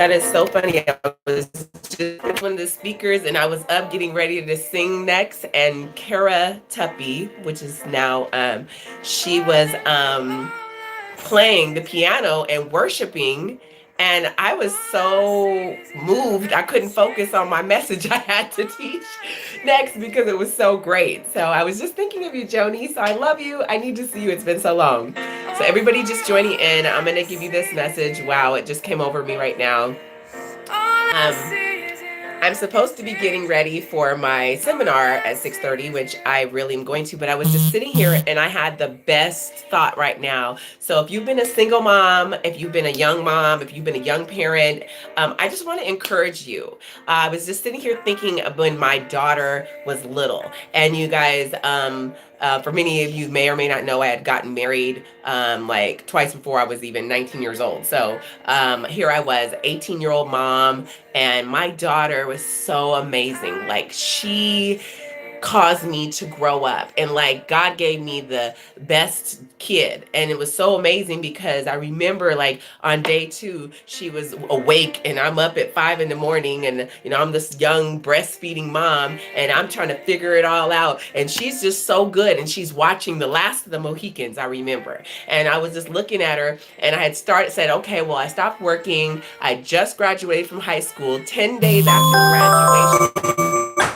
That is so funny. I was just one of the speakers and I was up getting ready to sing next. And Kara Tuppy, which is now, she was playing the piano and worshiping. And I was so moved, I couldn't focus on my message I had to teach next because it was so great. So I was just thinking of you, Joni. So I love you. I need to see you. It's been so long. So everybody just joining in, I'm going to give you this message. Wow, it just came over me right now. I'm supposed to be getting ready for my seminar at 6:30, which I really am going to, but I was just sitting here and I had the best thought right now. So if you've been a single mom, if you've been a young mom, if you've been a young parent, I just want to encourage you. I was just sitting here thinking of when my daughter was little, and you guys, for many of you may or may not know, I had gotten married like twice before I was even 19 years old. So here I was, 18-year-old mom, and my daughter was so amazing. Like, she caused me to grow up, and like God gave me the best kid. And it was so amazing because I remember, like, on day 2 she was awake and I'm up at 5 in the morning, and I'm this young breastfeeding mom and I'm trying to figure it all out, and she's just so good, and she's watching The Last of the Mohicans, I remember. And I was just looking at her, and I had said, okay, well, I stopped working, I just graduated from high school. 10 days after graduation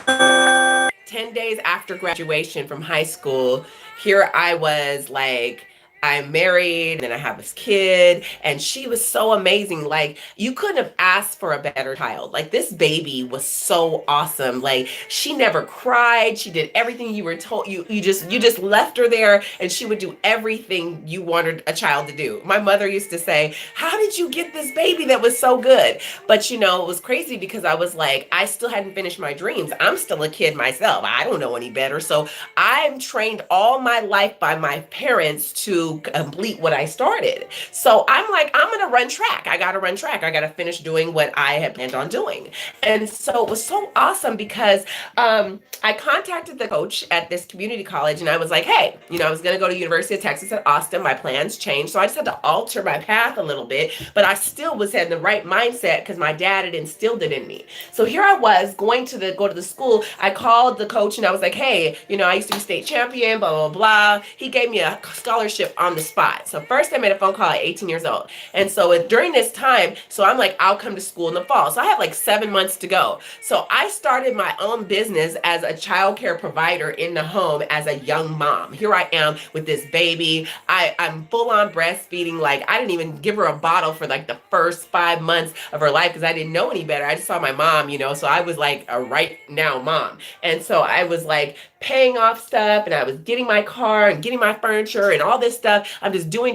10 days after graduation from high school, here I was, like, I'm married and I have this kid, and she was so amazing. Like, you couldn't have asked for a better child. Like, this baby was so awesome. Like, she never cried. She did everything you were told. You just left her there and she would do everything you wanted a child to do. My mother used to say, "How did you get this baby that was so good?" But it was crazy because I was like, I still hadn't finished my dreams. I'm still a kid myself. I don't know any better. So I'm trained all my life by my parents to complete what I started. So I'm like, I'm going to run track. I got to run track. I got to finish doing what I had planned on doing. And so it was so awesome because I contacted the coach at this community college and I was like, hey, I was going to go to University of Texas at Austin. My plans changed. So I just had to alter my path a little bit, but I still was in the right mindset because my dad had instilled it in me. So here I was going to go to the school. I called the coach and I was like, hey, I used to be state champion, blah, blah, blah. He gave me a scholarship on the spot. So first I made a phone call at 18 years old. And so during this time, so I'm like, I'll come to school in the fall. So I have like 7 months to go. So I started my own business as a childcare provider in the home as a young mom. Here I am with this baby. I'm full on breastfeeding. Like, I didn't even give her a bottle for like the first 5 months of her life because I didn't know any better. I just saw my mom, so I was like a right now mom. And so I was like paying off stuff, and I was getting my car and getting my furniture and all this stuff. I'm just doing.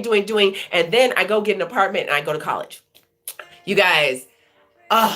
And then I go get an apartment and I go to college. You guys,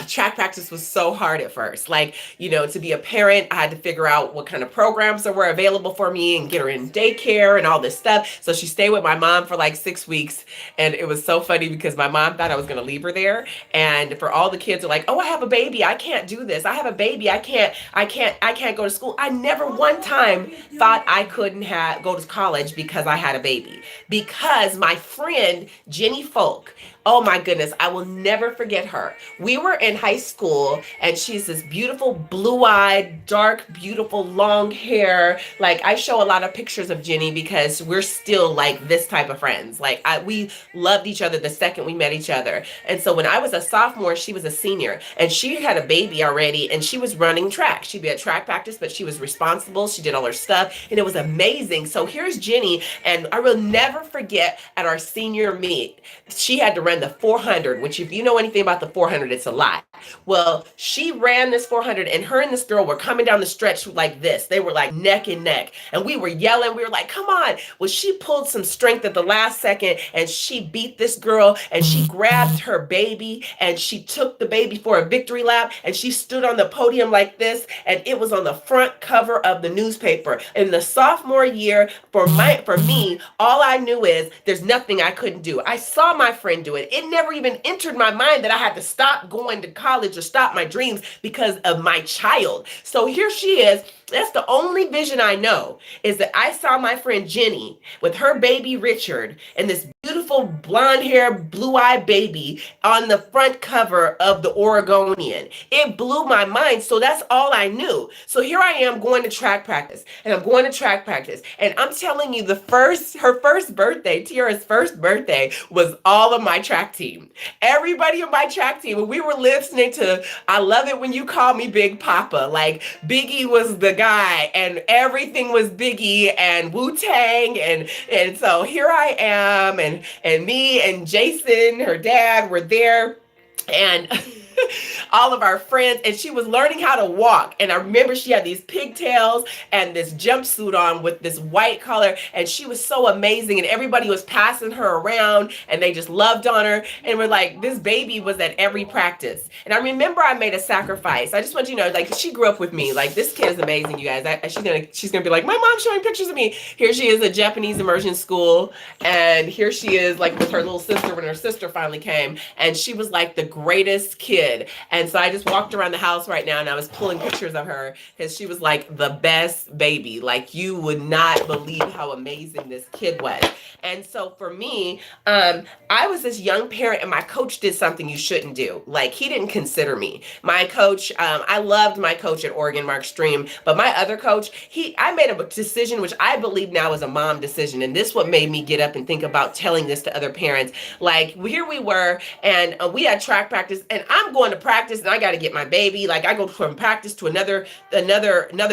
track practice was so hard at first. Like, to be a parent, I had to figure out what kind of programs that were available for me and get her in daycare and all this stuff. So she stayed with my mom for like 6 weeks. And it was so funny because my mom thought I was going to leave her there. And for all the kids are like, oh, I have a baby, I can't do this. I have a baby, I can't go to school. I never one time thought I couldn't go to college because I had a baby. Because my friend, Jenny Folk, oh my goodness, I will never forget her. We were in high school and she's this beautiful blue-eyed, dark, beautiful, long hair. Like, I show a lot of pictures of Jenny because we're still like this type of friends. Like, we loved each other the second we met each other. And so when I was a sophomore, she was a senior, and she had a baby already, and she was running track. She'd be at track practice, but she was responsible. She did all her stuff, and it was amazing. So here's Jenny, and I will never forget at our senior meet, she had to run the 400, which if you know anything about the 400, it's a lot. Well, she ran this 400, and her and this girl were coming down the stretch like this. They were like neck and neck, and we were yelling. We were like, come on. Well, she pulled some strength at the last second, and she beat this girl, and she grabbed her baby, and she took the baby for a victory lap, and she stood on the podium like this, and it was on the front cover of the newspaper. In the sophomore year, for me, all I knew is there's nothing I couldn't do. I saw my friend do it. It never even entered my mind that I had to stop going to college or stop my dreams because of my child. So here she is, That's the only vision I know, is that I saw my friend Jenny with her baby Richard and this beautiful blonde hair, blue eyed baby on the front cover of the Oregonian. It blew my mind. So that's all I knew. So here I am going to track practice, and I'm going to track practice. And I'm telling you, her first birthday, Tiara's first birthday, was all of my track team. Everybody on my track team, when we were listening to I Love It When You Call Me Big Papa, like Biggie was the guy and everything was Biggie and Wu-Tang, and so here I am, and me and Jason, her dad, were there, and all of our friends, and she was learning how to walk. And I remember she had these pigtails and this jumpsuit on with this white collar, and she was so amazing, and everybody was passing her around and they just loved on her, and we're like, this baby was at every practice. And I remember I made a sacrifice. I just want you to know, like, she grew up with me. Like, this kid is amazing, you guys. She's gonna be like, my mom's showing pictures of me. Here she is at Japanese immersion school, and here she is like with her little sister when her sister finally came, and she was like the greatest kid. And so I just walked around the house right now and I was pulling pictures of her because she was like the best baby. Like, you would not believe how amazing this kid was. And so for me, I was this young parent, and my coach did something you shouldn't do. Like, he didn't consider me. My coach, I loved my coach at Oregon, Mark Stream, but my other coach, I made a decision which I believe now is a mom decision. And this what made me get up and think about telling this to other parents. Like, here we were, and we had track practice, and I'm going to practice, and I got to get my baby. Like, I go from practice to another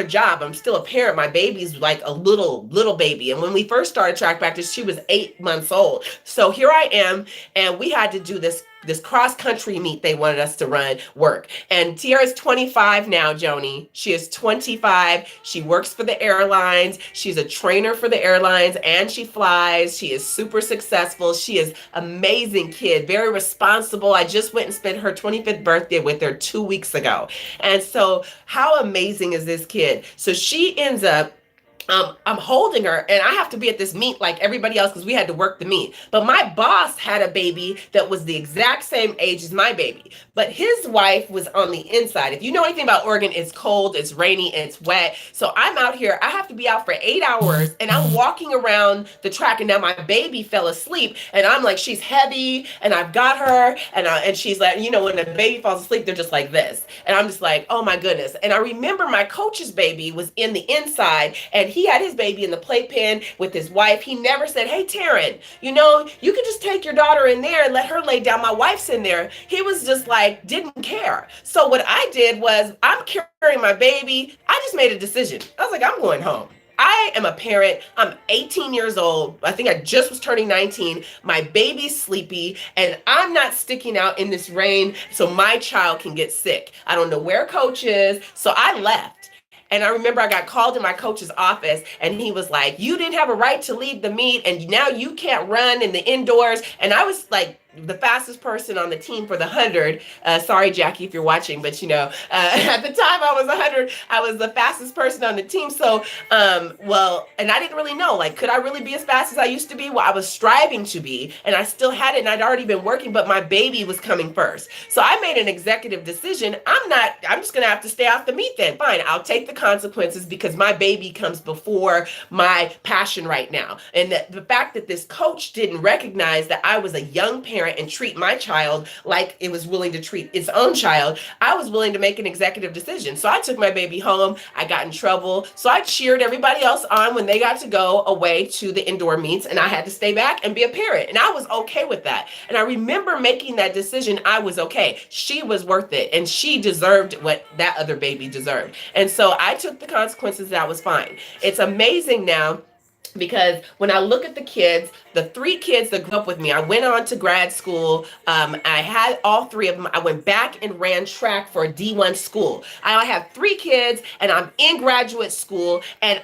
job. I'm still a parent. My baby's like a little baby. And when we first started track practice, she was 8 months old. So here I am, and we had to do this cross country meet they wanted us to run work. And Tiara's 25 now, Joni. She is 25. She works for the airlines. She's a trainer for the airlines, and she flies. She is super successful. She is amazing kid, very responsible. I just went and spent her 25th birthday with her 2 weeks ago. And so how amazing is this kid? So she ends up I'm holding her, and I have to be at this meet like everybody else because we had to work the meet. But my boss had a baby that was the exact same age as my baby, but his wife was on the inside. If you know anything about Oregon, it's cold, it's rainy, and it's wet. So I'm out here. I have to be out for 8 hours, and I'm walking around the track, and now my baby fell asleep, and I'm like, she's heavy, and I've got her, and she's like, you know, when the baby falls asleep, they're just like this, and I'm just like, oh my goodness. And I remember my coach's baby was in the inside, and he had his baby in the playpen with his wife. He never said, hey, Taryn, you know, you can just take your daughter in there and let her lay down. My wife's in there. He was just like, didn't care. So what I did was, I'm carrying my baby. I just made a decision. I was like, I'm going home. I am a parent. I'm 18 years old. I think I just was turning 19. My baby's sleepy, and I'm not sticking out in this rain so my child can get sick. I don't know where coach is. So I left. And I remember I got called in my coach's office, and he was like, you didn't have a right to leave the meet, and now you can't run in the indoors. And I was like the fastest person on the team for the 100. Sorry, Jackie, if you're watching, but you know, at the time I was 100, I was the fastest person on the team. So, and I didn't really know, like, could I really be as fast as I used to be? Well, I was striving to be, and I still had it, and I'd already been working, but my baby was coming first. So I made an executive decision. I'm just going to have to stay off the meet then. Fine, I'll take the consequences because my baby comes before my passion right now. And the fact that this coach didn't recognize that I was a young parent and treat my child like it was willing to treat its own child, I was willing to make an executive decision. So I took my baby home. I got in trouble. So I cheered everybody else on when they got to go away to the indoor meets, and I had to stay back and be a parent. And I was okay with that. And I remember making that decision. I was okay. She was worth it, and she deserved what that other baby deserved. And so I took the consequences. That was fine. It's amazing now, because when I look at the kids, the 3 kids that grew up with me, I went on to grad school. I had all 3 of them. I went back and ran track for a D1 school. I have 3 kids, and I'm in graduate school, and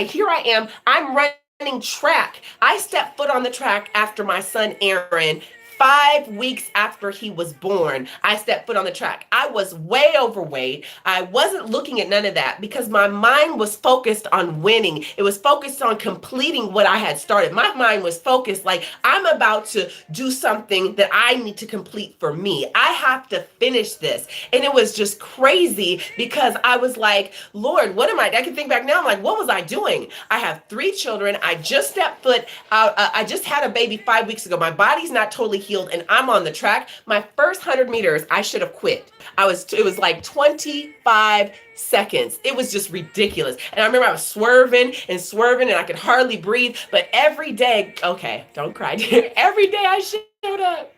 here I am. I'm running track. I stepped foot on the track after my son Aaron 5 weeks after he was born, I stepped foot on the track. I was way overweight. I wasn't looking at none of that because my mind was focused on winning. It was focused on completing what I had started. My mind was focused like, I'm about to do something that I need to complete for me. I have to finish this. And it was just crazy because I was like, Lord, what am I can think back now. I'm like, what was I doing? I have 3 children. I just stepped foot out. I just had a baby 5 weeks ago. My body's not totally healed and I'm on the track. My first 100 meters, I should have quit. It was like 25 seconds. It was just ridiculous. And I remember I was swerving and I could hardly breathe. But every day, okay, don't cry. Every day I showed up.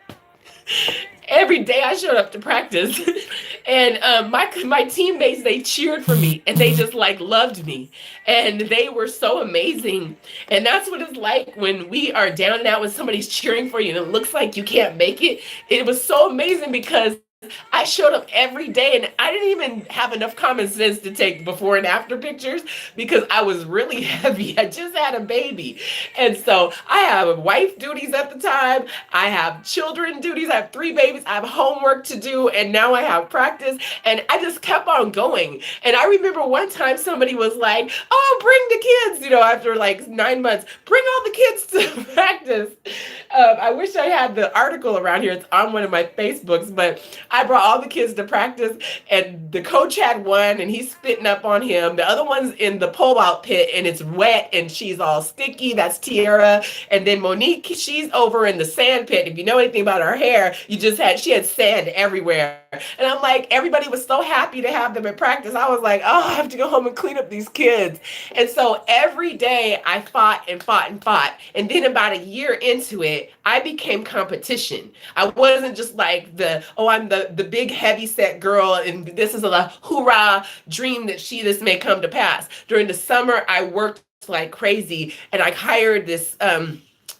Every day I showed up to practice and my teammates, they cheered for me and they just like loved me and they were so amazing. And that's what it's like when we are down and out when somebody's cheering for you and it looks like you can't make it. It was so amazing because I showed up every day and I didn't even have enough common sense to take before and after pictures because I was really heavy. I just had a baby. And so I have wife duties at the time. I have children duties. I have 3 babies. I have homework to do. And now I have practice. And I just kept on going. And I remember one time somebody was like, oh, bring the kids, after like 9 months, bring all the kids to practice. I wish I had the article around here. It's on one of my Facebooks, but I brought all the kids to practice and the coach had one and he's spitting up on him. The other one's in the pole out pit and it's wet and she's all sticky. That's Tiara. And then Monique, she's over in the sand pit. If you know anything about her hair, she had sand everywhere. And I'm like, everybody was so happy to have them in practice. I was like, oh, I have to go home and clean up these kids. And so every day I fought and fought and fought. And then about a year into it, I became competition. I wasn't just like I'm the big heavy set girl and this is a hoorah dream that this may come to pass. During the summer, I worked like crazy and I hired this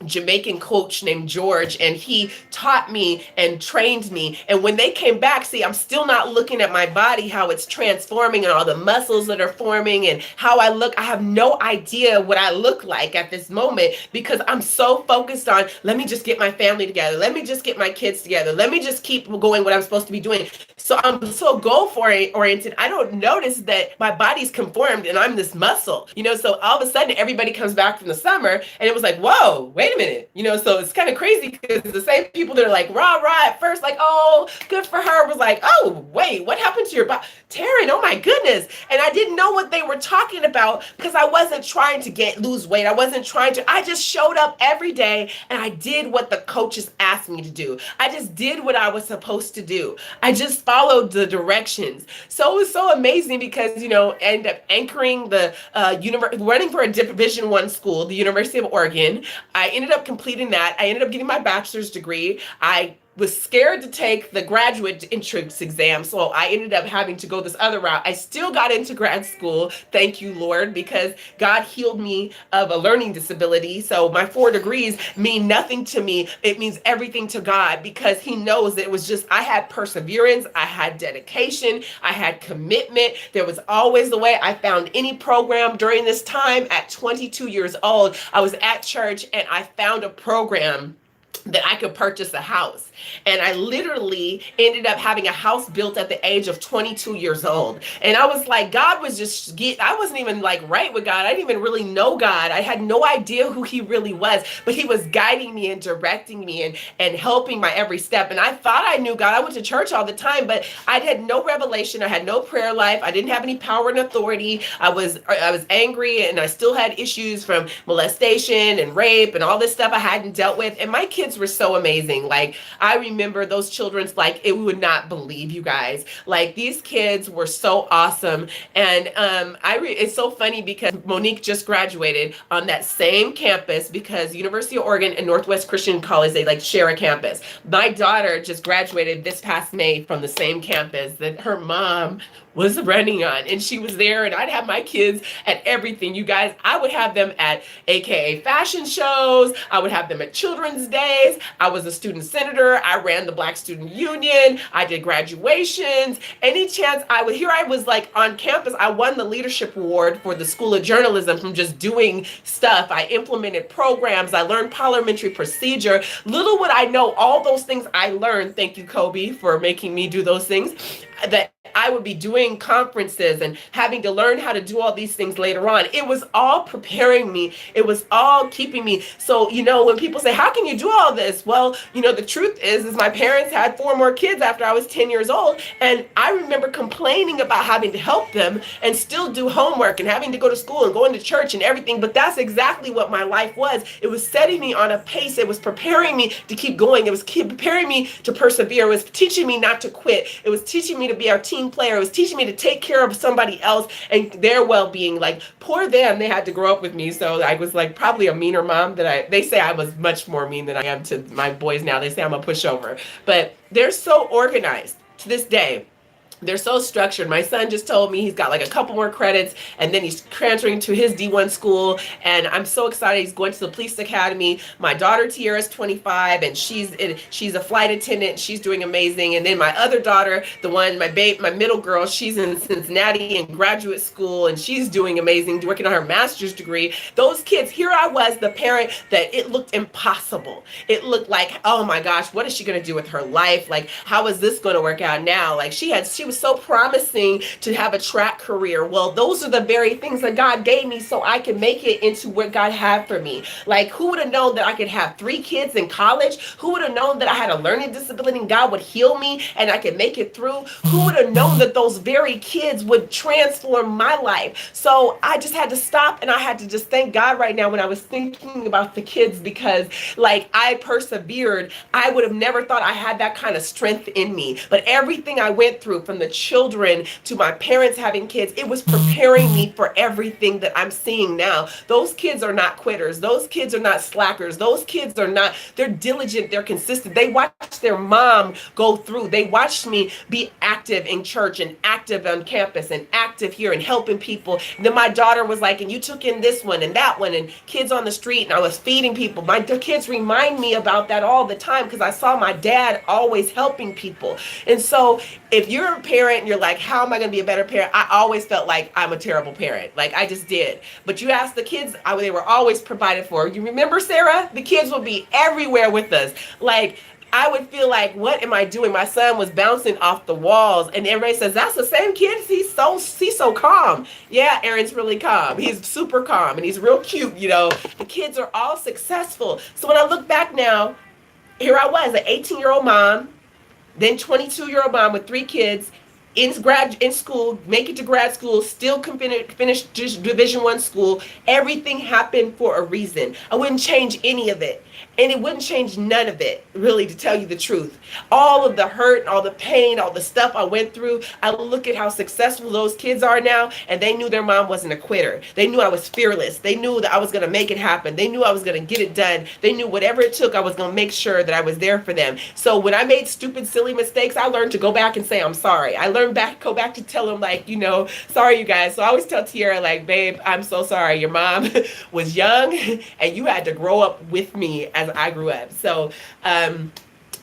Jamaican coach named George and he taught me and trained me. And when they came back, see, I'm still not looking at my body, how it's transforming and all the muscles that are forming and how I look. I have no idea what I look like at this moment because I'm so focused on, let me just get my family together. Let me just get my kids together. Let me just keep going what I'm supposed to be doing. So I'm so goal oriented. I don't notice that my body's conformed and I'm this muscle, so all of a sudden everybody comes back from the summer and it was like, whoa, wait a minute, so it's kind of crazy because the same people that are like rah at first, like, oh, good for her, was like, oh, wait, what happened to your body? Taryn, oh my goodness. And I didn't know what they were talking about because I wasn't trying to lose weight. I just showed up every day and I did what the coaches asked me to do. I just did what I was supposed to do. I just followed the directions. So it was so amazing because, end up anchoring the running for a Division I school, the University of Oregon. I ended up completing that. I ended up getting my bachelor's degree. I was scared to take the graduate entrance exam, so I ended up having to go this other route. I still got into grad school, thank you, Lord, because God healed me of a learning disability. So my 4 degrees mean nothing to me. It means everything to God because he knows that it was just, I had perseverance, I had dedication, I had commitment. There was always a way. I found any program during this time at 22 years old. I was at church and I found a program that I could purchase a house. And I literally ended up having a house built at the age of 22 years old. And I was like, God was I wasn't even like right with God. I didn't even really know God. I had no idea who he really was, but he was guiding me and directing me and helping my every step. And I thought I knew God. I went to church all the time, but I had no revelation. I had no prayer life. I didn't have any power and authority. I was angry and I still had issues from molestation and rape and all this stuff I hadn't dealt with. And my kids were so amazing. Like, I remember those children's, like, it would not believe, you guys. Like, these kids were so awesome. And it's so funny because Monique just graduated on that same campus because University of Oregon and Northwest Christian College, they like share a campus. My daughter just graduated this past May from the same campus that her mom was running on, and she was there, and I'd have my kids at everything, you guys. I would have them at AKA fashion shows. I would have them at children's days. I was a student senator. leader. I ran the Black Student Union. I did graduations. Any chance I was like on campus. I won the leadership award for the School of Journalism from just doing stuff. I implemented programs. I learned parliamentary procedure. Little would I know all those things I learned. Thank you, Kobe, for making me do those things. That I would be doing conferences and having to learn how to do all these things later on. It was all preparing me. It was all keeping me. So, when people say, how can you do all this? Well, the truth is my parents had 4 more kids after I was 10 years old. And I remember complaining about having to help them and still do homework and having to go to school and going to church and everything. But that's exactly what my life was. It was setting me on a pace. It was preparing me to keep going. It was preparing me to persevere. It was teaching me not to quit. It was teaching me to be our team player. It was teaching me to take care of somebody else and their well-being. Like, poor them, they had to grow up with me. So I was like probably a meaner mom they say I was much more mean than I am to my boys now. They say I'm a pushover, but they're so organized to this day. They're so structured. My son just told me he's got like a couple more credits and then he's transferring to his D1 school. And I'm so excited. He's going to the police academy. My daughter Tiara is 25 and she's a flight attendant. She's doing amazing. And then my other daughter, my middle girl, she's in Cincinnati in graduate school and she's doing amazing, working on her master's degree. Those kids, here I was, the parent that it looked impossible. It looked like, oh my gosh, what is she going to do with her life? Like, how is this going to work out now? Like she was so promising to have a track career. Well, those are the very things that God gave me so I can make it into what God had for me. Like, who would have known that I could have 3 kids in college? Who would have known that I had a learning disability and God would heal me and I could make it through? Who would have known that those very kids would transform my life? So I just had to stop and I had to just thank God right now when I was thinking about the kids, because like I persevered. I would have never thought I had that kind of strength in me. But everything I went through, from the children to my parents having kids, it was preparing me for everything that I'm seeing now. Those kids are not quitters. Those kids are not slackers. Those kids are not, they're diligent, they're consistent. They watched their mom go through. They watched me be active in church and active on campus and active here and helping people. And then my daughter was like, and you took in this one and that one and kids on the street, and I was feeding people. The kids remind me about that all the time because I saw my dad always helping people. And so if you're a parent and you're like, how am I going to be a better parent? I always felt like I'm a terrible parent. Like I just did. But you ask the kids, they were always provided for. You remember, Sarah? The kids would be everywhere with us. Like, I would feel like, what am I doing? My son was bouncing off the walls and everybody says, that's the same kid. He's so calm. Yeah, Aaron's really calm. He's super calm and he's real cute. The kids are all successful. So when I look back now, here I was, an 18-year-old mom, then 22-year-old mom with 3 kids, in school, make it to grad school, still finish Division I school. Everything happened for a reason. I wouldn't change any of it. And it wouldn't change none of it, really, to tell you the truth. All of the hurt, all the pain, all the stuff I went through, I look at how successful those kids are now, and they knew their mom wasn't a quitter. They knew I was fearless. They knew that I was going to make it happen. They knew I was going to get it done. They knew whatever it took, I was going to make sure that I was there for them. So when I made stupid, silly mistakes, I learned to go back and say, I'm sorry. I learned go back to tell them, like, sorry, you guys. So I always tell Tiara, like, babe, I'm so sorry. Your mom was young, and you had to grow up with me as I grew up. So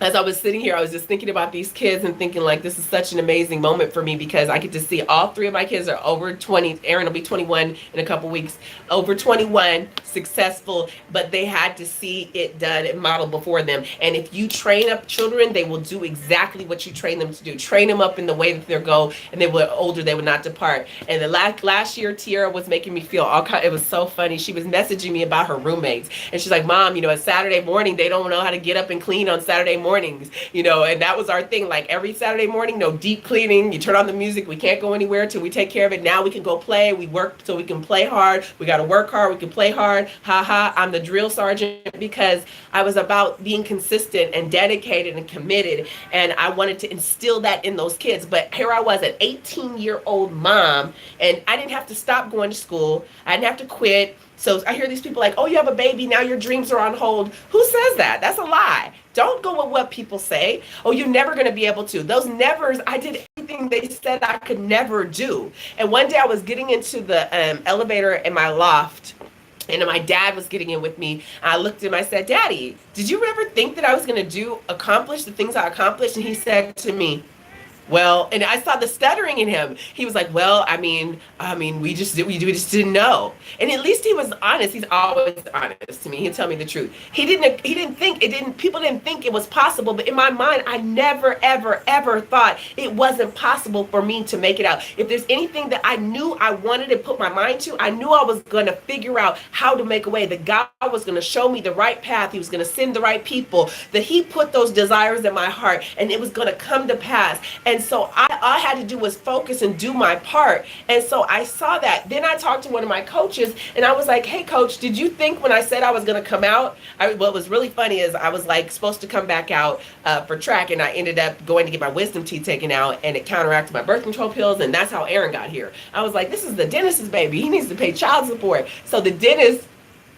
as I was sitting here, I was just thinking about these kids and thinking, like, this is such an amazing moment for me because I get to see all 3 of my kids are over 20. Aaron will be 21 in a couple weeks, over 21, successful, but they had to see it done and modeled before them. And if you train up children, they will do exactly what you train them to do. Train them up in the way that they'll go, and they were older, they would not depart. And the last year, Tiara was making me feel it was so funny. She was messaging me about her roommates, and she's like, Mom, it's Saturday morning. They don't know how to get up and clean on Saturday mornings, and that was our thing. Like every Saturday morning, no deep cleaning. You turn on the music. We can't go anywhere till we take care of it. Now we can go play. We work so we can play hard. We got to work hard. We can play hard. Ha ha. I'm the drill sergeant because I was about being consistent and dedicated and committed. And I wanted to instill that in those kids. But here I was, an 18-year-old mom, and I didn't have to stop going to school. I didn't have to quit. So I hear these people like, oh, you have a baby, now your dreams are on hold. Who says that? That's a lie. Don't go with what people say. Oh, you're never going to be able to. Those nevers, I did everything they said I could never do. And one day I was getting into the elevator in my loft, And my dad was getting in with me. I looked at him, I said, Daddy, did you ever think that I was going to accomplish the things I accomplished? And he said to me, well, and I saw the stuttering in him. He was like, "Well, we just didn't know." And at least he was honest. He's always honest to me. He'll tell me the truth. He didn't think it didn't. People didn't think it was possible. But in my mind, I never, ever, ever thought it wasn't possible for me to make it out. If there's anything that I knew I wanted to put my mind to, I knew I was going to figure out how to make a way. That God was going to show me the right path. He was going to send the right people. That He put those desires in my heart, and it was going to come to pass. And so all I had to do was focus and do my part. And so I saw that. Then I talked to one of my coaches, and I was like, "Hey, coach, did you think when I said I was going to come out?" What was really funny is I was like supposed to come back out for track, and I ended up going to get my wisdom teeth taken out, and it counteracted my birth control pills, and that's how Aaron got here. I was like, "This is the dentist's baby. He needs to pay child support." So the dentist,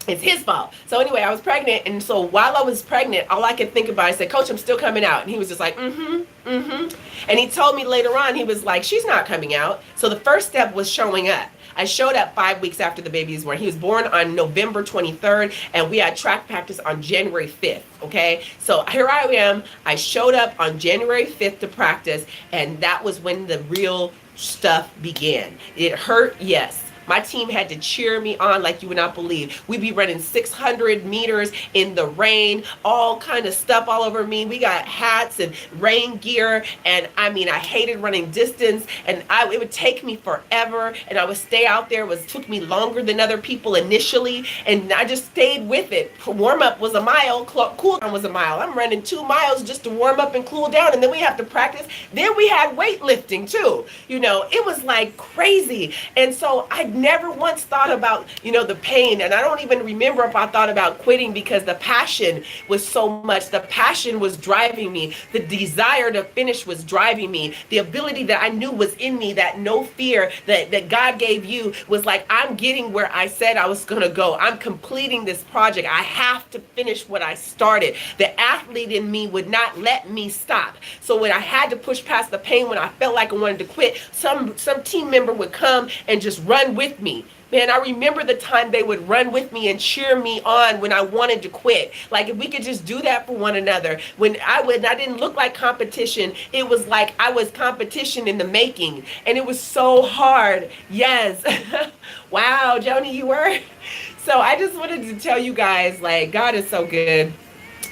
it's his fault. So anyway, I was pregnant, and so while I was pregnant, all I could think about, I said, "Coach, I'm still coming out." And he was just like, "Mm-hmm, mm-hmm." And he told me later on, he was like, "She's not coming out." So the first step was showing up. I showed up 5 weeks after the baby was born. He was born on November 23rd, and we had track practice on January 5th, okay? So here I am. I showed up on January 5th to practice, and that was when the real stuff began. It hurt, yes. My team had to cheer me on like you would not believe. We'd be running 600 meters in the rain, all kind of stuff all over me. We got hats and rain gear, and I mean, I hated running distance, and it would take me forever, and I would stay out there. It took me longer than other people initially, and I just stayed with it. Warm up was a mile, cool down was a mile. I'm running 2 miles just to warm up and cool down, and then we have to practice. Then we had weightlifting too. You know, it was like crazy, and so I never once thought about, the pain. And I don't even remember if I thought about quitting, because the passion was so much. The passion was driving me. The desire to finish was driving me. The ability that I knew was in me, that no fear that God gave you, was like, I'm getting where I said I was going to go. I'm completing this project. I have to finish what I started. The athlete in me would not let me stop. So when I had to push past the pain, when I felt like I wanted to quit, some team member would come and just run with me. Man, I remember the time they would run with me and cheer me on when I wanted to quit. Like, if we could just do that for one another. When I didn't look like competition, it was like I was competition in the making. And it was so hard. Yes. Wow, Joni, you were? So I just wanted to tell you guys, like, God is so good.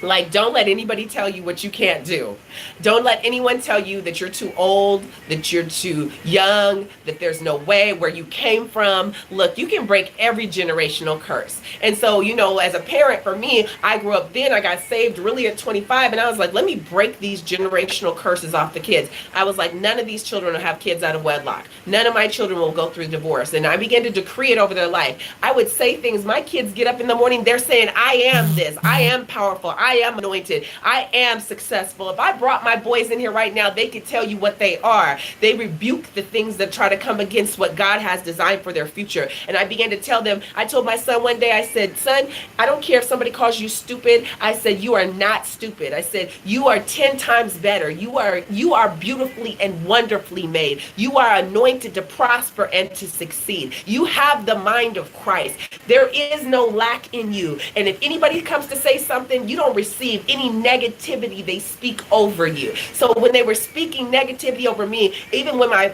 Like, don't let anybody tell you what you can't do. Don't let anyone tell you that you're too old, that you're too young, that there's no way, where you came from. Look, you can break every generational curse. And so, as a parent, for me, I grew up then, I got saved really at 25, and I was like, let me break these generational curses off the kids. I was like, none of these children will have kids out of wedlock. None of my children will go through divorce. And I began to decree it over their life. I would say things, my kids get up in the morning, they're saying, I am this, I am powerful, I am anointed, I am successful. If I brought my boys in here right now, they could tell you what they are. They rebuke the things that try to come against what God has designed for their future. And I began to tell them, I told my son one day, I said, son, I don't care if somebody calls you stupid. I said, you are not stupid. I said, you are 10 times better. You are beautifully and wonderfully made. You are anointed to prosper and to succeed. You have the mind of Christ. There is no lack in you. And if anybody comes to say something, you don't receive any negativity they speak over you. So when they were speaking negativity over me, even when my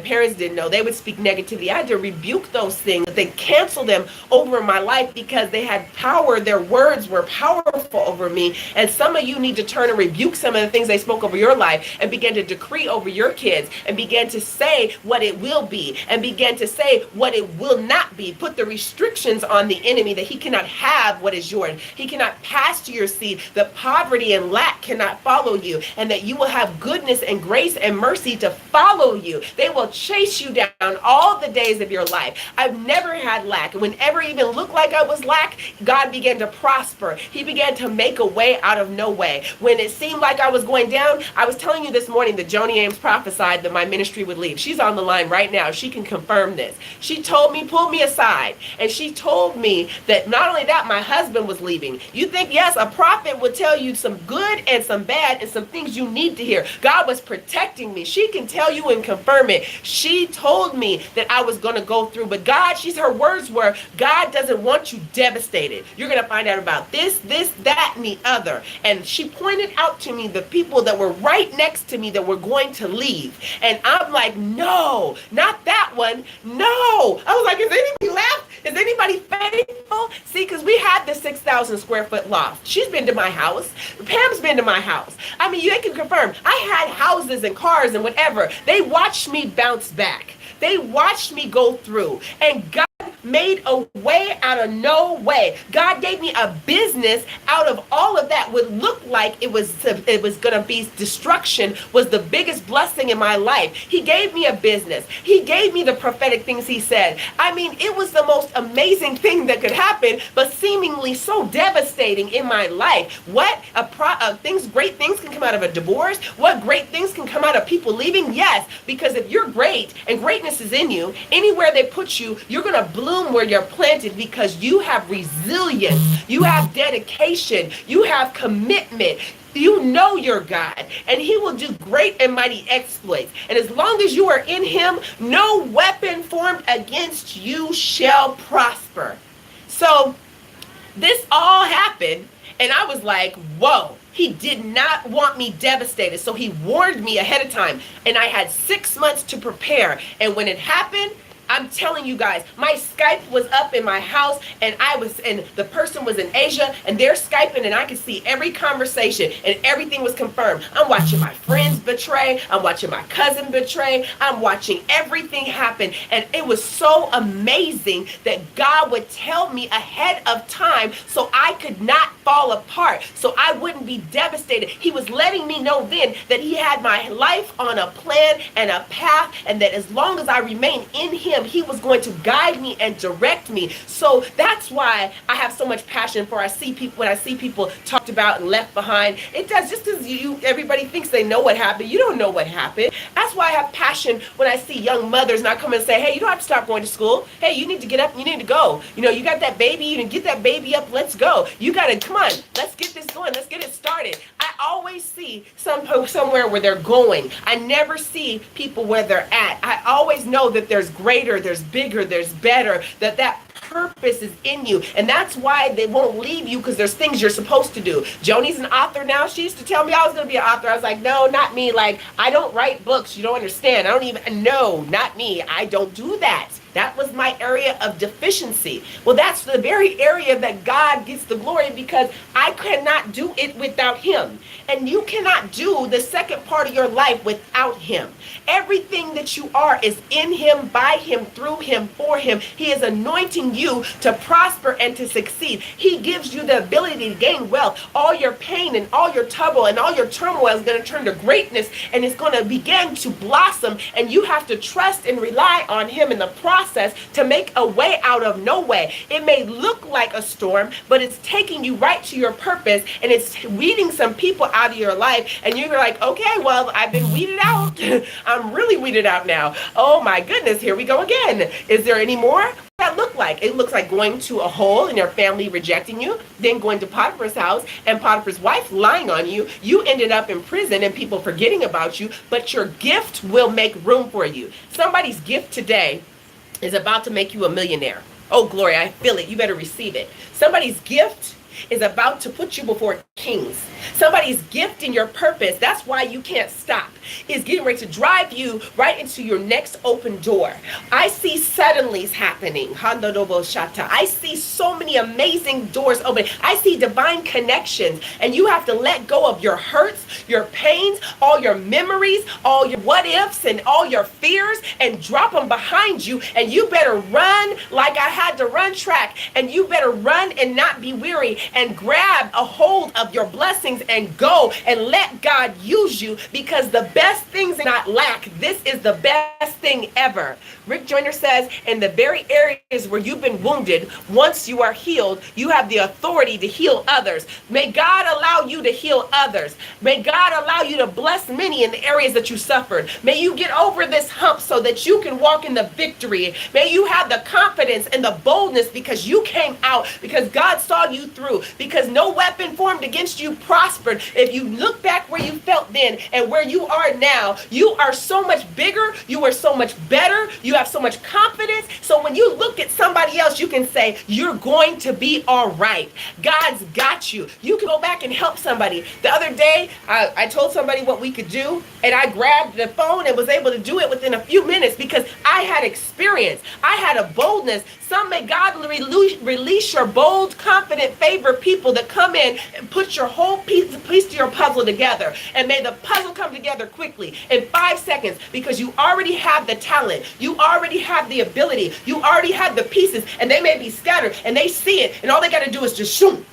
parents didn't know, they would speak negativity. I had to rebuke those things. They cancel them over my life because they had power. Their words were powerful over me. And some of you need to turn and rebuke some of the things they spoke over your life and begin to decree over your kids and begin to say what it will be and begin to say what it will not be. Put the restrictions on the enemy that he cannot have what is yours. He cannot pass to your seed. The poverty and lack cannot follow you, and that you will have goodness and grace and mercy to follow you. They will chase you down all the days of your life. I've never had lack. Whenever it even looked like I was lack, God began to prosper. He began to make a way out of no way. When it seemed like I was going down, I was telling you this morning that Joni Ames prophesied that my ministry would leave. She's on the line right now. She can confirm this. She told me, pulled me aside, and she told me that not only that, my husband was leaving. You think Yes, a prophet will tell you some good and some bad and some things you need to hear. God was protecting me. She can tell you and confirm it. She told me that I was going to go through, but God, her words were, God doesn't want you devastated. You're going to find out about this, that, and the other. And she pointed out to me the people that were right next to me that were going to leave. And I'm like, no, not that one. No. I was like, is anybody left? Is anybody faithful? See, because we had the 6,000 square foot loft. She's been to my house. Pam's been to my house. I mean, they can confirm. I had houses and cars and whatever. They watched me bounce back. They watched me go through. And God made a way out of no way. God gave me a business out of all of that. Would look like it was going to be destruction, was the biggest blessing in my life. He gave me a business. He gave me the prophetic things he said. I mean, it was the most amazing thing that could happen, but seemingly so devastating in my life. What great things can come out of a divorce? What great things can come out of people leaving? Yes, because if you're great and greatness is in you, anywhere they put you, you're going to bloom where you're planted because you have resilience, you have dedication, you have commitment. You know your God, and he will do great and mighty exploits. And as long as you are in him, no weapon formed against you shall prosper. So this all happened, and I was like, whoa. He did not want me devastated, so he warned me ahead of time, and I had 6 months to prepare. And when it happened, I'm telling you guys, my Skype was up in my house, and the person was in Asia, and they're Skyping, and I could see every conversation, and everything was confirmed. I'm watching my friends betray. I'm watching my cousin betray. I'm watching everything happen, and it was so amazing that God would tell me ahead of time so I could not fall apart, so I wouldn't be devastated. He was letting me know then that he had my life on a plan and a path, and that as long as I remain in him, he was going to guide me and direct me. So that's why I have so much passion for when I see people talked about and left behind. It does, just because everybody thinks they know what happened. You don't know what happened. That's why I have passion when I see young mothers not come and say, hey, you don't have to stop going to school. Hey, you need to get up, you need to go. You got that baby, you can get that baby up, let's go. You got to, come on, let's get this going, let's get it started. I always see somewhere where they're going. I never see people where they're at. I always know that there's greater, there's bigger, there's better, that purpose is in you. And that's why they won't leave you, because there's things you're supposed to do. Joni's an author now. She used to tell me I was going to be an author. I was like, no, not me. Like, I don't write books. You don't understand. I don't even, no, not me. I don't do that. That was my area of deficiency. Well, that's the very area that God gets the glory, because I cannot do it without him. And you cannot do the second part of your life without him. Everything that you are is in him, by him, through him, for him. He is anointing you to prosper and to succeed. He gives you the ability to gain wealth. All your pain and all your trouble and all your turmoil is going to turn to greatness, and it's going to begin to blossom. And you have to trust and rely on him in the process to make a way out of no way. It may look like a storm, but it's taking you right to your purpose, and it's weeding some people out of your life. And you're like, okay, well, I've been weeded out. I'm really weeded out now. Oh my goodness, here we go again. Is there any more? What that look like? It looks like going to a hole and your family rejecting you, then going to Potiphar's house and Potiphar's wife lying on you. You ended up in prison and people forgetting about you, but your gift will make room for you. Somebody's gift today is about to make you a millionaire. Oh, glory, I feel it. You better receive it. Somebody's gift is about to put you before kings. Somebody's gift in your purpose, that's why you can't stop, is getting ready to drive you right into your next open door. I see suddenlies happening. I see so many amazing doors open. I see divine connections, and you have to let go of your hurts, your pains, all your memories, all your what ifs and all your fears, and drop them behind you. And you better run like I had to run track, and you better run and not be weary, and grab a hold of your blessings and go and let God use you, because the best things not lack. This is the best thing ever. Rick Joyner says, in the very areas where you've been wounded, once you are healed, you have the authority to heal others. May God allow you to heal others. May God allow you to bless many in the areas that you suffered. May you get over this hump so that you can walk in the victory. May you have the confidence and the boldness because you came out, because God saw you through. through, because no weapon formed against you prospered. If you look back where you felt then and where you are now, you are so much bigger, you are so much better, you have so much confidence. So when you look at somebody else, you can say, you're going to be all right. God's got you. You can go back and help somebody. The other day, I told somebody what we could do, and I grabbed the phone and was able to do it within a few minutes because I had experience. I had a boldness. Some may God release your bold, confident, favored people that come in and put your whole piece to your puzzle together. And may the puzzle come together quickly in 5 seconds, because you already have the talent. You already have the ability. You already have the pieces, and they may be scattered and they see it, and all they got to do is just shoot,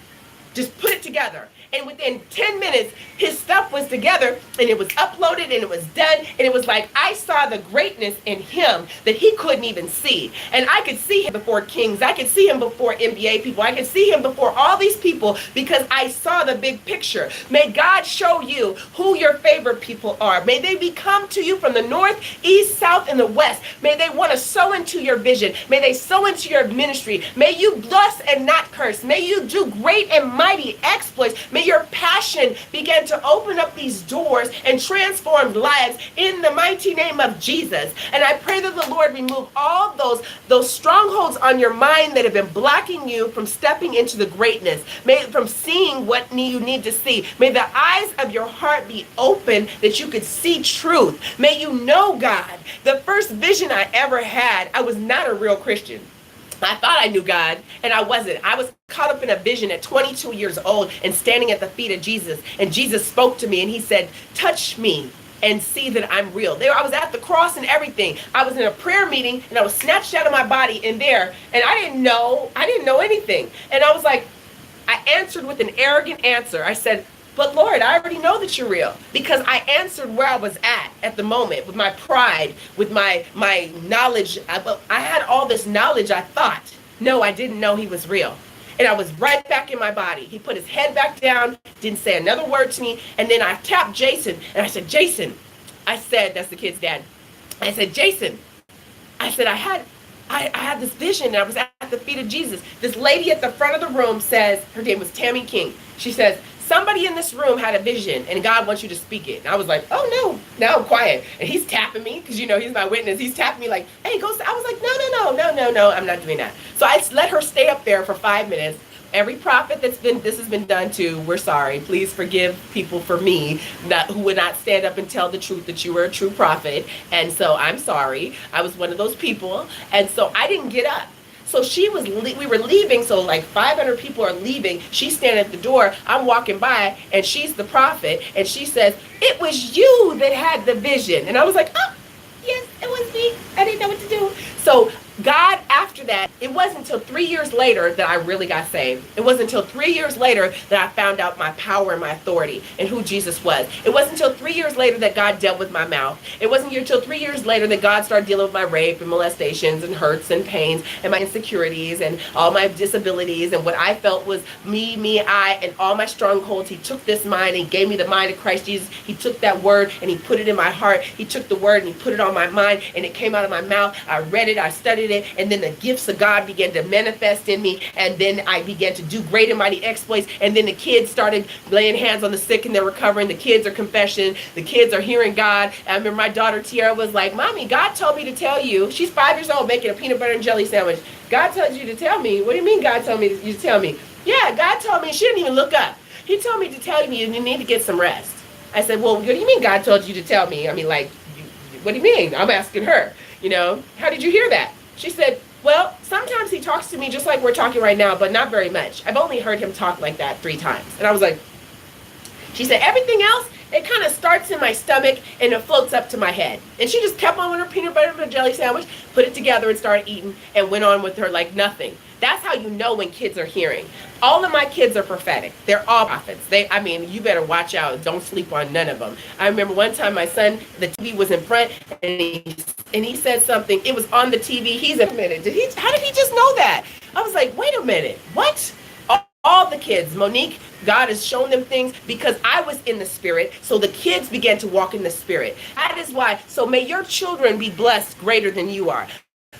just put it together. And within 10 minutes, his stuff was together and it was uploaded and it was done. And it was like, I saw the greatness in him that he couldn't even see. And I could see him before kings. I could see him before NBA people. I could see him before all these people because I saw the big picture. May God show you who your favorite people are. May they come to you from the north, east, south, and the west. May they want to sow into your vision. May they sow into your ministry. May you bless and not curse. May you do great and mighty exploits. May your passion begin to open up these doors and transform lives in the mighty name of Jesus. And I pray that the Lord remove all those strongholds on your mind that have been blocking you from stepping into the greatness. May from seeing what you need to see. May the eyes of your heart be open that you could see truth. May you know God. The first vision I ever had, I was not a real Christian. I thought I knew God, and I wasn't. I was caught up in a vision at 22 years old and standing at the feet of Jesus. And Jesus spoke to me and he said, touch me and see that I'm real. There, I was at the cross and everything. I was in a prayer meeting and I was snatched out of my body in there, and I didn't know anything. And I was like, I answered with an arrogant answer. I said, but Lord, I already know that you're real, because I answered where I was at the moment, with my pride, with my knowledge. I had all this knowledge, I thought. No, I didn't know he was real. And I was right back in my body. He put his head back down, didn't say another word to me. And then I tapped Jason and I said, Jason, I said, that's the kid's dad. I said, Jason, I said, I had this vision and I was at the feet of Jesus. This lady at the front of the room says, her name was Tammy King. She says, somebody in this room had a vision and God wants you to speak it. And I was like, oh no, now I'm quiet. And he's tapping me because, he's my witness. He's tapping me like, hey, go. I was like, no, I'm not doing that. So I let her stay up there for 5 minutes. Every prophet this has been done to, we're sorry. Please forgive people for me who would not stand up and tell the truth that you were a true prophet. And so I'm sorry. I was one of those people. And so I didn't get up. So we were leaving, so like 500 people are leaving. She's standing at the door. I'm walking by, and she's the prophet, and she says, it was you that had the vision. And I was like, oh, yes, it was me. I didn't know what to do. So God, after that, it wasn't until 3 years later that I really got saved. It wasn't until 3 years later that I found out my power and my authority and who Jesus was. It wasn't until 3 years later that God dealt with my mouth. It wasn't until 3 years later that God started dealing with my rape and molestations and hurts and pains and my insecurities and all my disabilities and what I felt was me, I, and all my strongholds. He took this mind and he gave me the mind of Christ Jesus. He took that word and he put it in my heart. He took the word and he put it on my mind, and it came out of my mouth. I read it, I studied it, and then the gifts of God began to manifest in me, and then I began to do great and mighty exploits, and then the kids started laying hands on the sick and they're recovering. The kids are confessing. The kids are hearing God. I remember my daughter Tiara was like, Mommy, God told me to tell you. She's 5 years old making a peanut butter and jelly sandwich. God told you to tell me. What do you mean God told me you to tell me? Yeah, God told me. She didn't even look up. He told me to tell you you need to get some rest. I said, well, what do you mean God told you to tell me? I mean, like, what do you mean? I'm asking her, how did you hear that? She said, well, sometimes he talks to me just like we're talking right now, but not very much. I've only heard him talk like that 3 times. And I was like, she said, everything else, it kind of starts in my stomach and it floats up to my head. And she just kept on with her peanut butter and jelly sandwich, put it together and started eating, and went on with her like nothing. That's how you know when kids are hearing. All of my kids are prophetic. They're all prophets. You better watch out. Don't sleep on none of them. I remember one time my son, the TV was in front, and he said something. It was on the TV. He's a minute. How did he just know that? I was like, wait a minute. What? All the kids, Monique, God has shown them things because I was in the spirit. So the kids began to walk in the spirit. That is why. So may your children be blessed greater than you are.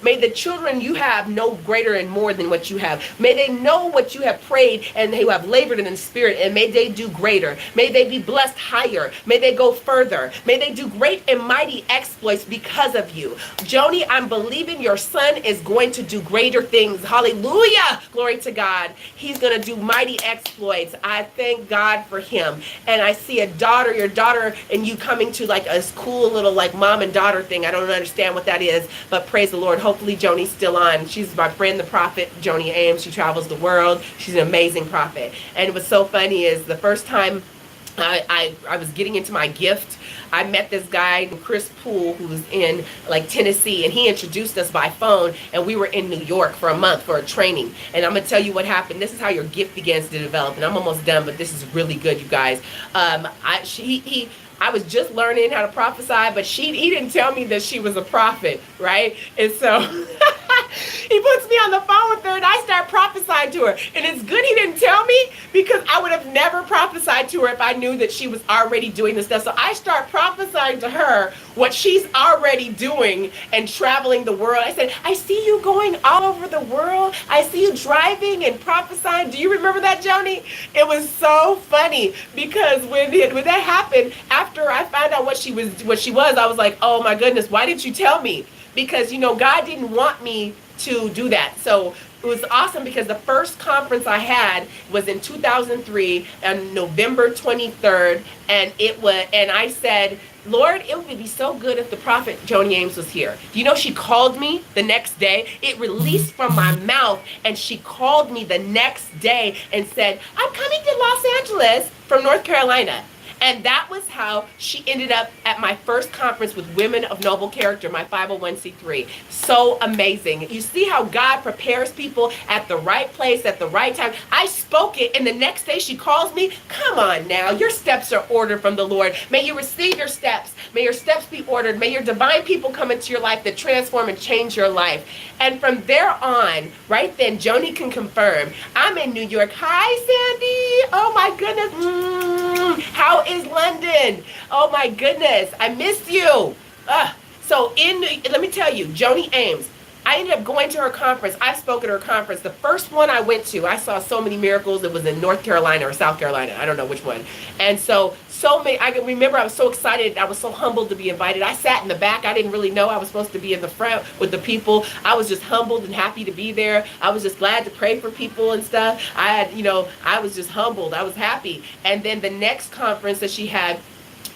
May the children you have know greater and more than what you have. May they know what you have prayed and they have labored in the spirit, and may they do greater. May they be blessed higher. May they go further. May they do great and mighty exploits because of you. Joni, I'm believing your son is going to do greater things. Hallelujah. Glory to God. He's going to do mighty exploits. I thank God for him. And I see a daughter, your daughter, and you coming to like a cool little like mom and daughter thing. I don't understand what that is, but praise the Lord. Hopefully Joni's still on. She's my friend, the prophet, Joni Ames. She travels the world. She's an amazing prophet. And what's so funny is the first time I was getting into my gift, I met this guy, Chris Poole, who was in like Tennessee, and he introduced us by phone, and we were in New York for a month for a training. And I'm gonna tell you what happened. This is how your gift begins to develop, and I'm almost done, but this is really good, you guys. I was just learning how to prophesy, but he didn't tell me that she was a prophet, right? And so he puts me on the phone with her, and I start prophesying to her. And it's good he didn't tell me, because I would have never prophesied to her if I knew that she was already doing this stuff. So I start prophesying to her what she's already doing and traveling the world. I said, I see you going all over the world. I see you driving and prophesying. Do you remember that, Joni? It was so funny, because when that happened, after I found out what she was, I was like, oh my goodness, why didn't you tell me? Because, God didn't want me to do that. So it was awesome, because the first conference I had was in 2003 on November 23rd. And I said, Lord, it would be so good if the prophet Joni Ames was here. Do you know she called me the next day? It released from my mouth, and she called me the next day and said, I'm coming to Los Angeles from North Carolina. And that was how she ended up at my first conference with Women of Noble Character, my 501c3. So amazing. You see how God prepares people at the right place at the right time. I spoke it, and the next day she calls me. Come on now. Your steps are ordered from the Lord. May you receive your steps. May your steps be ordered. May your divine people come into your life that transform and change your life. And from there on, right then, Joni can confirm, I'm in New York. Hi, Sandy. Oh, my goodness. How is London? Oh, my goodness. I missed you. So let me tell you, Joni Ames, I ended up going to her conference. I spoke at her conference. The first one I went to, I saw so many miracles. It was in North Carolina or South Carolina. I don't know which one. And so many, I can remember I was so excited. I was so humbled to be invited. I sat in the back. I didn't really know I was supposed to be in the front with the people. I was just humbled and happy to be there. I was just glad to pray for people and stuff. I was just humbled. I was happy. And then the next conference that she had,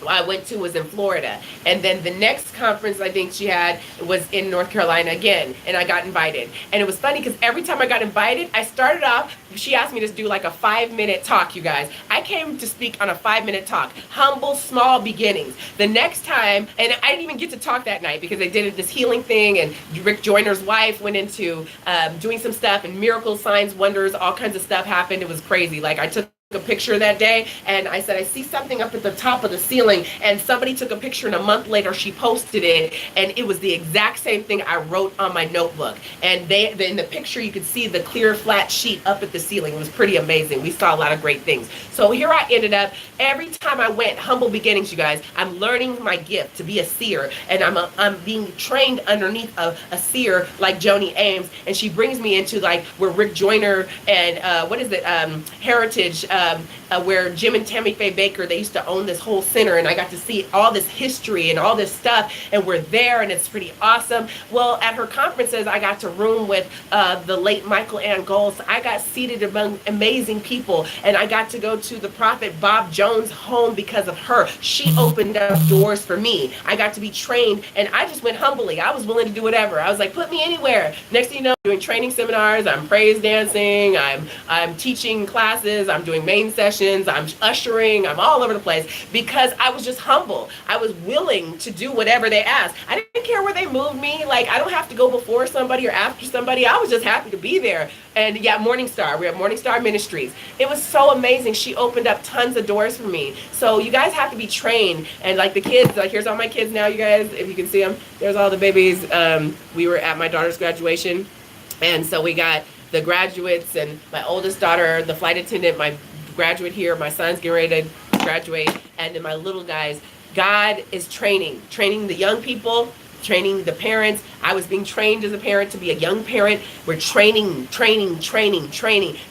I went to was in Florida. And then the next conference I think she had was in North Carolina again. And I got invited. And it was funny because every time I got invited, I started off, she asked me to do like a 5-minute talk, you guys. I came to speak on a 5-minute talk. Humble, small beginnings. The next time, and I didn't even get to talk that night because they did this healing thing, and Rick Joyner's wife went into doing some stuff, and miracles, signs, wonders, all kinds of stuff happened. It was crazy. Like I took a picture that day, and I said, I see something up at the top of the ceiling, and somebody took a picture, and a month later she posted it, and it was the exact same thing I wrote on my notebook. And in the picture you could see the clear flat sheet up at the ceiling. It was pretty amazing. We saw a lot of great things. So here I ended up, every time I went, humble beginnings, you guys, I'm learning my gift to be a seer, and I'm being trained underneath a seer like Joni Ames, and she brings me into like where Rick Joyner and Heritage, where Jim and Tammy Faye Baker, they used to own this whole center, and I got to see all this history and all this stuff, and we're there, and it's pretty awesome. Well, at her conferences, I got to room with the late Michael Ann Gold. So I got seated among amazing people, and I got to go to the prophet Bob Jones' home because of her. She opened up doors for me. I got to be trained, and I just went humbly. I was willing to do whatever. I was like, put me anywhere. Next thing you know, I'm doing training seminars, I'm praise dancing, I'm teaching classes, I'm doing main sessions, I'm ushering, I'm all over the place because I was just humble. I was willing to do whatever they asked. I didn't care where they moved me. Like, I don't have to go before somebody or after somebody. I was just happy to be there. And yeah, Morningstar. We're at Morningstar Ministries. It was so amazing. She opened up tons of doors for me. So you guys have to be trained. And like the kids, like here's all my kids now, you guys, if you can see them. There's all the babies. We were at my daughter's graduation. And so we got the graduates and my oldest daughter, the flight attendant, my graduate here, my son's getting ready to graduate, and then my little guys. God is training the young people training the parents. I was being trained as a parent to be a young parent. We're training,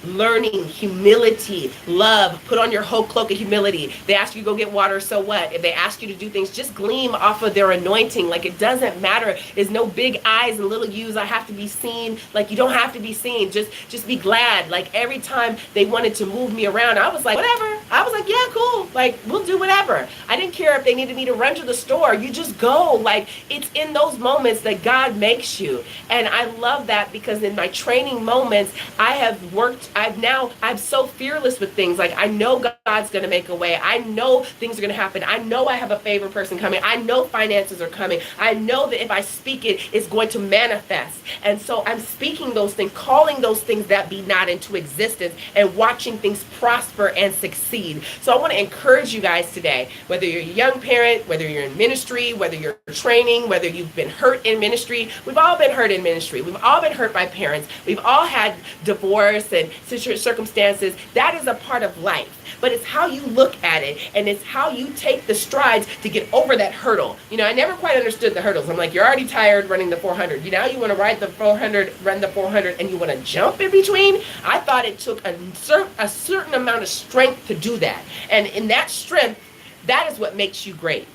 learning humility, love. Put on your whole cloak of humility. They ask you to go get water, so what? If they ask you to do things, just gleam off of their anointing. Like, it doesn't matter. There's no big eyes and little U's. I have to be seen. Like, you don't have to be seen. Just be glad. Like, every time they wanted to move me around, I was like, whatever. I was like, yeah, cool. Like, we'll do whatever. I didn't care if they needed me to run to the store. You just go. Like, it's in those moments that God makes you. And I love that, because in my training moments, I'm so fearless with things. Like, I know God's going to make a way. I know things are going to happen. I know I have a favor person coming. I know finances are coming. I know that if I speak it, it's going to manifest. And so I'm speaking those things, calling those things that be not into existence, and watching things prosper and succeed. So I want to encourage you guys today, whether you're a young parent, whether you're in ministry, whether you're training, whether you've been hurt in ministry. We've all been hurt in ministry. We've all been hurt by parents. We've all had divorce and circumstances. That is a part of life. But it's how you look at it, and it's how you take the strides to get over that hurdle. You know, I never quite understood the hurdles. I'm like, you're already tired running the 400. You want to ride the 400, run the 400, and you want to jump in between? I thought it took a certain amount of strength to do that. And in that strength, that is what makes you great.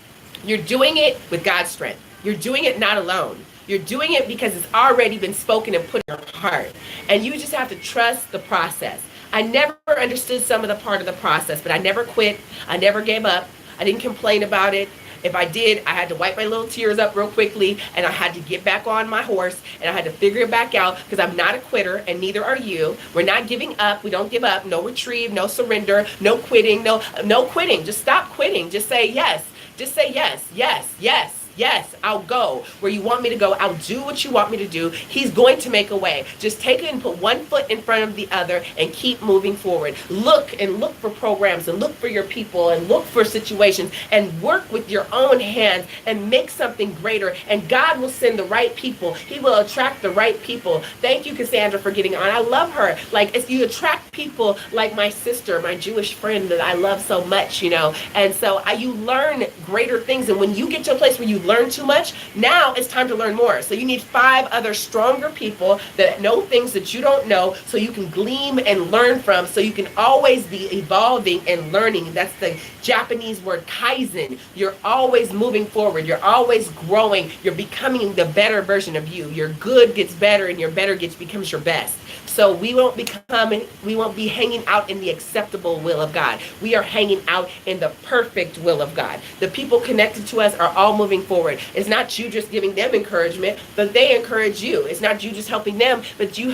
You're doing it with God's strength. You're doing it not alone. You're doing it because it's already been spoken and put in your heart. And you just have to trust the process. I never understood some of the part of the process, but I never quit. I never gave up. I didn't complain about it. If I did, I had to wipe my little tears up real quickly, and I had to get back on my horse, and I had to figure it back out, because I'm not a quitter, and neither are you. We're not giving up. We don't give up. No retrieve, no surrender, no quitting, no quitting. Just stop quitting. Just say yes. Just say yes, yes, yes. Yes, I'll go where you want me to go. I'll do what you want me to do. He's going to make a way. Just take it and put one foot in front of the other and keep moving forward. Look for programs, and look for your people, and look for situations, and work with your own hands and make something greater. And God will send the right people. He will attract the right people. Thank you, Cassandra, for getting on. I love her. Like, if you attract people like my sister, my Jewish friend that I love so much, and so you learn greater things. And when you get to a place where you learn too much, now it's time to learn more. So you need 5 other stronger people that know things that you don't know, so you can glean and learn from, so you can always be evolving and learning. That's the Japanese word kaizen. You're always moving forward. You're always growing. You're becoming the better version of you. Your good gets better, and your better becomes your best. So we won't be hanging out in the acceptable will of God. We are hanging out in the perfect will of God. The people connected to us are all moving forward. It's not you just giving them encouragement, but they encourage you. It's not you just helping them, but we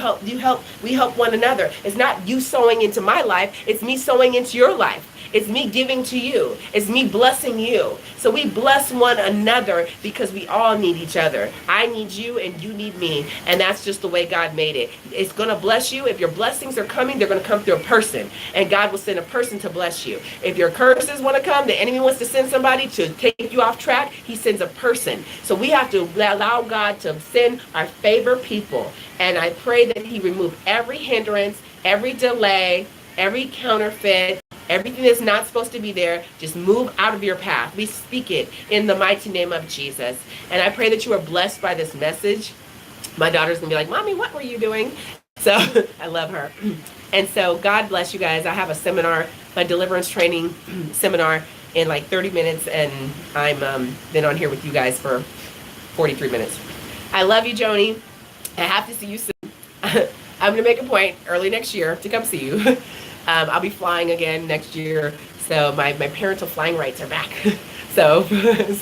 help one another. It's not you sowing into my life. It's me sowing into your life. It's me giving to you. It's me blessing you. So we bless one another, because we all need each other. I need you, and you need me. And that's just the way God made it. It's going to bless you. If your blessings are coming, they're going to come through a person. And God will send a person to bless you. If your curses want to come, the enemy wants to send somebody to take you off track, he sends a person. So we have to allow God to send our favorite people. And I pray that he remove every hindrance, every delay, every counterfeit, everything that's not supposed to be there. Just move out of your path. We speak it in the mighty name of Jesus. And I pray that you are blessed by this message. My daughter's going to be like, Mommy, what were you doing? So I love her. And so God bless you guys. I have a seminar, my deliverance training seminar, in like 30 minutes. And I'm been on here with you guys for 43 minutes. I love you, Joni. I have to see you soon. I'm going to make a point early next year to come see you. I'll be flying again next year. So my parental flying rights are back. So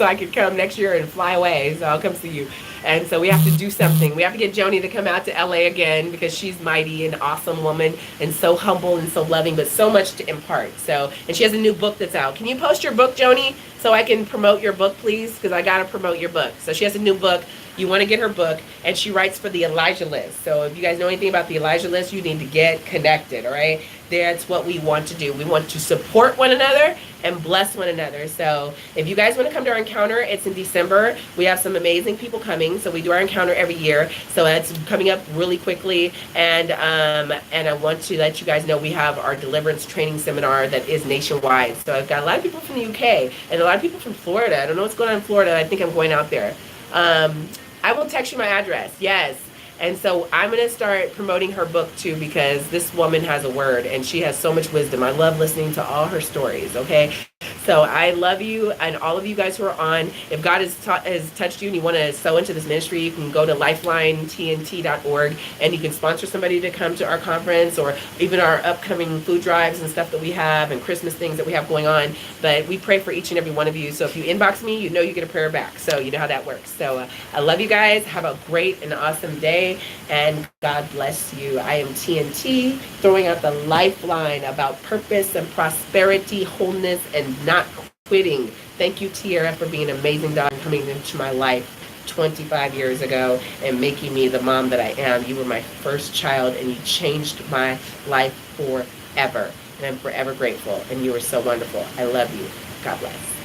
I can come next year and fly away. So I'll come see you. And so we have to do something. We have to get Joni to come out to LA again, because she's mighty and awesome woman, and so humble and so loving, but so much to impart. So, and she has a new book that's out. Can you post your book, Joni, so I can promote your book, please? Because I got to promote your book. So she has a new book. You want to get her book, and she writes for the Elijah List. So if you guys know anything about the Elijah List, you need to get connected, all right? That's what we want to do. We want to support one another and bless one another. So if you guys want to come to our encounter, it's in December. We have some amazing people coming. So we do our encounter every year. So that's coming up really quickly. And I want to let you guys know we have our deliverance training seminar that is nationwide. So I've got a lot of people from the UK and a lot of people from Florida. I don't know what's going on in Florida. I think I'm going out there. I will text you my address. Yes. And so I'm going to start promoting her book too, because this woman has a word and she has so much wisdom. I love listening to all her stories. Okay. So I love you and all of you guys who are on. If God has touched you and you want to sow into this ministry, you can go to lifelinetnt.org and you can sponsor somebody to come to our conference or even our upcoming food drives and stuff that we have and Christmas things that we have going on. But we pray for each and every one of you. So if you inbox me, you know you get a prayer back. So you know how that works. So I love you guys. Have a great and awesome day. And God bless you. I am TNT, throwing out the lifeline about purpose and prosperity, wholeness, and not quitting. Thank you, Tiara, for being an amazing dog and coming into my life 25 years ago and making me the mom that I am. You were my first child and you changed my life forever. And I'm forever grateful. And you were so wonderful. I love you. God bless.